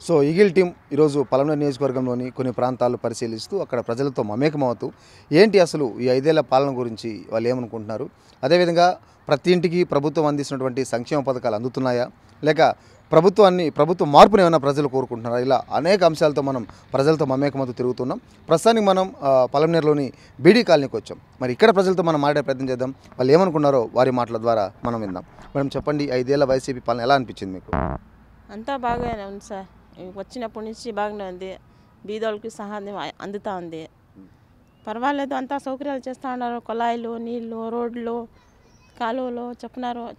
So eagle team ఈరోజు పలమనేరు నియోజకవర్గంలోని కొన్ని ప్రాంతాలు పరిశీలిస్తూ అక్కడ ప్రజలతో మమేకమవుతూ ఏంటి అసలు ఈ 5 ఏళ్ల పాలన గురించి వాళ్ళు ఏమనుకుంటున్నారు, అదేవిధంగా ప్రతి ఇంటికి ప్రభుత్వం అందిస్తున్నటువంటి సంక్షేమ పథకాలు అందుతున్నాయా, లేక ప్రభుత్వ మార్పుని ఏమైనా ప్రజలు కోరుకుంటున్నారా, ఇలా అనేక అంశాలతో మనం ప్రజలతో మమేకమవుతూ తిరుగుతున్నాం. ప్రస్తుతానికి మనం పలమనేరులోని బీడీ కాలనీకి వచ్చాం. మరి ఇక్కడ ప్రజలతో మనం మాట్లాడే ప్రయత్నం చేద్దాం. వాళ్ళు ఏమనుకున్నారో వారి మాటల ద్వారా మనం విందాం. మేడం చెప్పండి, 5 ఏళ్ల వైసీపీ పాలన ఎలా అనిపించింది మీకు? అంతా బాగానే ఉంది సార్. వచ్చినప్పటి నుంచి బాగానే ఉంది. బీదోళ్ళకి సహాయం అందుతూ ఉంది. పర్వాలేదు, అంతా సౌకర్యాలు చేస్తూ ఉన్నారు. కుళాయిలు, నీళ్ళు, రోడ్లు, కాలువలు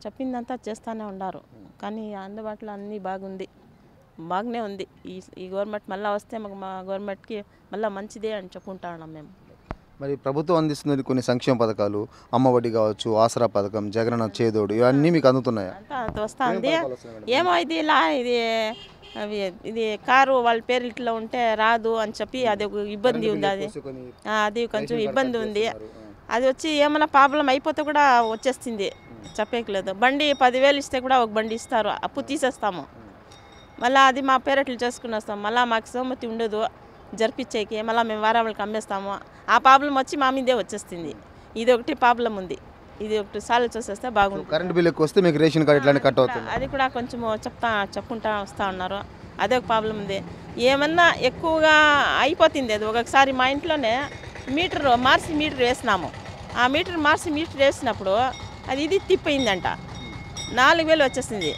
చెప్పిందంతా చేస్తూనే ఉన్నారు. కానీ అందుబాటులో అన్నీ బాగానే ఉంది. ఈ గవర్నమెంట్ మళ్ళీ వస్తే మా గవర్నమెంట్కి మళ్ళీ మంచిదే అని చెప్పుకుంటా ఉన్నాం మేము. మరి ప్రభుత్వం అందిస్తున్నది కొన్ని సంక్షేమ పథకాలు, అమ్మఒడి కావచ్చు, ఆసరా పథకం, జగనన్న చేదోడు, ఇవన్నీ మీకు అందుతున్నాయా? అంతా వస్తుంది. ఏమో ఇది కారు వాళ్ళ పేరు ఇట్లా ఉంటే రాదు అని చెప్పి అది ఒక ఇబ్బంది ఉంది. అది కొంచెం ఇబ్బంది ఉంది. అది వచ్చి ఏమైనా ప్రాబ్లం అయిపోతే కూడా వచ్చేస్తుంది, చెప్పేయలేదు. బండి 10,000 ఇస్తే కూడా ఒక బండి ఇస్తారు, అప్పు తీసేస్తాము. మళ్ళీ అది మా పేరెట్లు చేసుకుని వస్తాం. మళ్ళీ మాకు సోమతి ఉండదు జరిపించేకి, మళ్ళీ మేము వారాలకు అమ్మేస్తాము. ఆ ప్రాబ్లం వచ్చి మా మీదే వచ్చేస్తుంది. ఇది ఒకటి ప్రాబ్లం ఉంది. ఇది ఒకటి సాల్వ్ చేసేస్తే బాగుంది. కరెంట్ బిల్ ఎక్కువ వస్తే మీకు రేషన్ కార్డు ఇట్లాంటి కట్ అవుతుంది. అది కూడా కొంచెం చెప్పుకుంటా వస్తూ ఉన్నారు. అదే ఒక ప్రాబ్లం ఉంది. ఏమన్నా ఎక్కువగా అయిపోతుంది. అది ఒకసారి మా ఇంట్లోనే మార్చి మీటర్ వేసినాము. ఆ మార్చి మీటర్ వేసినప్పుడు ఇది తిప్పిందంట. 4,000 వచ్చేసింది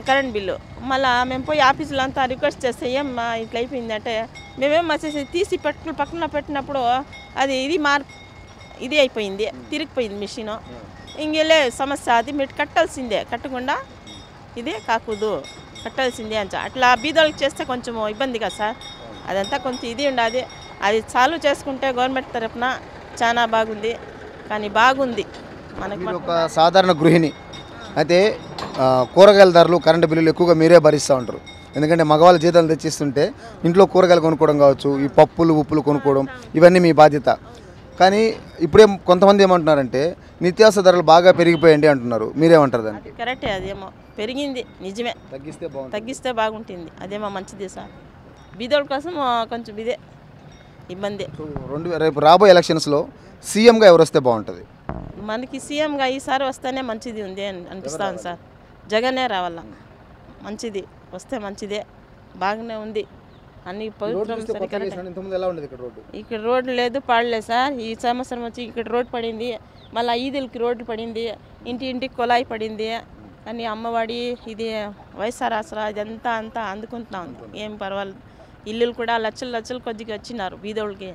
కరెంట్ బిల్లు. మళ్ళీ మేము పోయి ఆఫీసులో అంతా రిక్వెస్ట్ చేస్తే ఏమ్మా ఇట్లా అయిపోయిందంటే, మేమేం వచ్చేసి తీసి పక్కన పెట్టినప్పుడు అది ఇది అయిపోయింది, తిరిగిపోయింది మిషను. ఇంకెళ్ళే సమస్య, అది మీరు కట్టాల్సిందే, కట్టకుండా ఇదే కాకూడదు, కట్టాల్సిందే అని. అట్లా బీదోళ్ళకి చేస్తే కొంచెం ఇబ్బంది కదా సార్. అదంతా కొంచెం ఇది ఉండాలి. అది సాల్వ్ చేసుకుంటే గవర్నమెంట్ తరఫున చాలా బాగుంది. కానీ బాగుంది మనకి. ఒక సాధారణ గృహిణి అయితే కూరగాయల ధరలు, కరెంటు బిల్లులు ఎక్కువగా మీరే భరిస్తూ ఉంటారు. ఎందుకంటే మగవాళ్ళ జీతాలు తెచ్చిస్తుంటే ఇంట్లో కూరగాయలు కొనుక్కోవడం కావచ్చు, ఈ పప్పులు ఉప్పులు కొనుక్కోవడం, ఇవన్నీ మీ బాధ్యత. కానీ కొంతమంది ఏమంటున్నారంటే నిత్యావసర ధరలు బాగా పెరిగిపోయండి అంటున్నారు. మీరేమంటారు దానికి? కరెక్టే, అదేమో పెరిగింది, నిజమే. తగ్గిస్తే బాగుంటుంది, అదేమో మంచిది సార్. బీదోళ్ళ కోసం కొంచెం ఇదే ఇబ్బంది. రేపు రాబోయే ఎలక్షన్స్లో సీఎంగా ఎవరు వస్తే బాగుంటుంది? మనకి సీఎంగా ఈసారి వస్తేనే మంచిది ఉంది అని అనిపిస్తుంది సార్. జగనే రావాల, మంచిది వస్తే మంచిదే, బాగానే ఉంది. అన్ని పవిత్రం. ఇక్కడ రోడ్డు లేదు, పడలేదు సార్. ఈ సంవత్సరం వచ్చి ఇక్కడ రోడ్డు పడింది. మళ్ళీ ఈదులకి రోడ్డు పడింది, ఇంటింటికి కుళాయి పడింది. కానీ అమ్మఒడి, ఇది వైఎస్ఆర్ ఆసరా, ఇదంతా అందుకుంటున్నా ఉంది. ఏం పర్వాలేదు. ఇల్లులు కూడా లక్షలు కొద్దిగా వచ్చినారు బీదోళ్ళకి.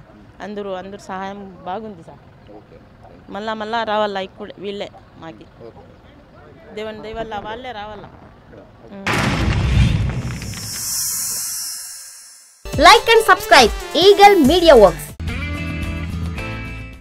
అందరూ సహాయం బాగుంది సార్. మళ్ళా రావాలా ఇక్కడ వీళ్ళే మాకి. దేవుని దయవల్ల వాళ్ళే రావాలా. Like and subscribe Eagle Media Works.